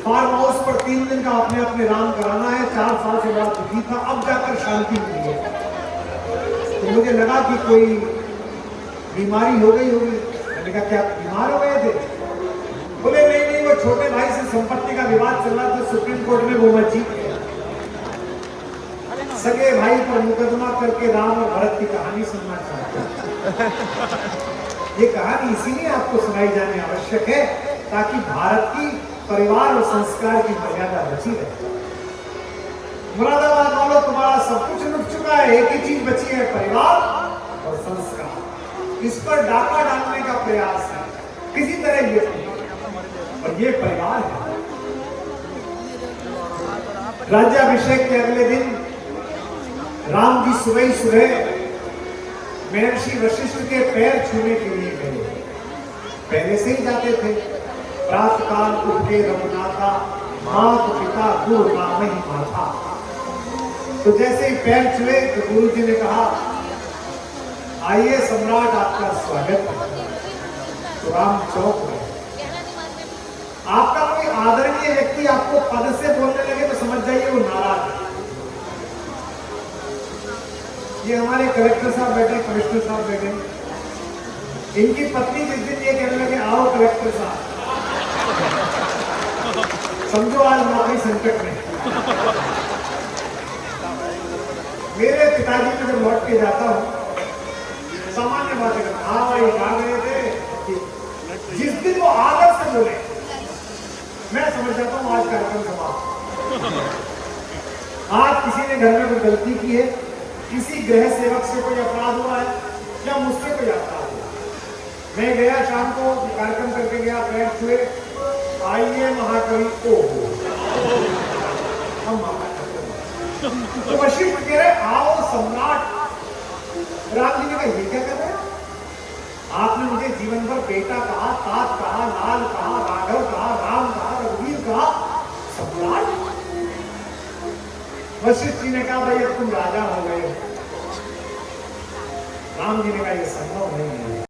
Farm house पर 3 दिन का अपने अपने राम कराना है। 4 साल से बड़ा दुखी था, अब जाकर शांति मिली है। तो मुझे लगा कि कोई बीमारी हो गई होगी। मैंने कहा क्या बीमार हो गए थे? बोले नहीं नहीं, वो छोटे भाई से संपत्ति का विवाद चल रहा था सुप्रीम कोर्ट में, वो मैं जीत गया। सगे भाई पर मुकदमा करके राम और भरत की कहानी सुनना चाहते हैं। ये कहानी इसीलिए आपको सुनाई जानी आवश्यक है ताकि भारत की परिवार और संस्कार की मर्यादा बची रहे। मुरादाबाद वालों, तुम्हारा सब कुछ लुट चुका है, एक ही चीज बची है, परिवार और संस्कार। इस पर डाका डालने का प्रयास है किसी तरह ये, और ये परिवार है। राज्याभिषेक के अगले दिन राम जी सुबह सुबह महर्षि वशिष्ठ के पैर छूने के लिए गए। पहले से ही जाते थे। प्रातःकाल उठ के रघुनाथा, माता पिता गुरु नाम ही माथा। तो जैसे ही पैर छुए तो गुरु जी ने कहा, आइए सम्राट आपका स्वागत है। तो राम चौंक गए। आपका कोई आदरणीय व्यक्ति आपको पद से बोलने लगे तो समझ जाइए वो नाराज है। ये हमारे कलेक्टर साहब बैठे, कमिश्नर साहब बैठे, इनकी पत्नी जिस दिन ये कहने लगे आओ कलेक्टर साहब, समझो आज नौकरी संकट में। मेरे पिताजी में जब लौट के जाता हूं, सामान्य बातें करता, हाँ भाई कहा गए थे। जिस दिन वो आदर से बोले मैं समझ जाता हूं आज कार्यक्रम समाप्त। आज किसी ने घर में कोई गलती की है, किसी गृह सेवक से कोई अपराध हुआ है या मुझसे कोई अपराध हुआ। मैं गया शाम को कार्यक्रम करके गया, पैर छुए, आइए महाकवि को हम तो वशिष्ठ कह रहे आओ सम्राट। राम जी ने कहा ये क्या कर रहे हैं? आपने मुझे जीवन भर बेटा कहा, तात कहा, लाल कहा, राघव कहा, राम कहा, रघुवीर कहा, सम्राट। वशिष्ठ जी ने कहा भाई अब तुम राजा हो गए। राम जी ने कहा यह संभव नहीं है।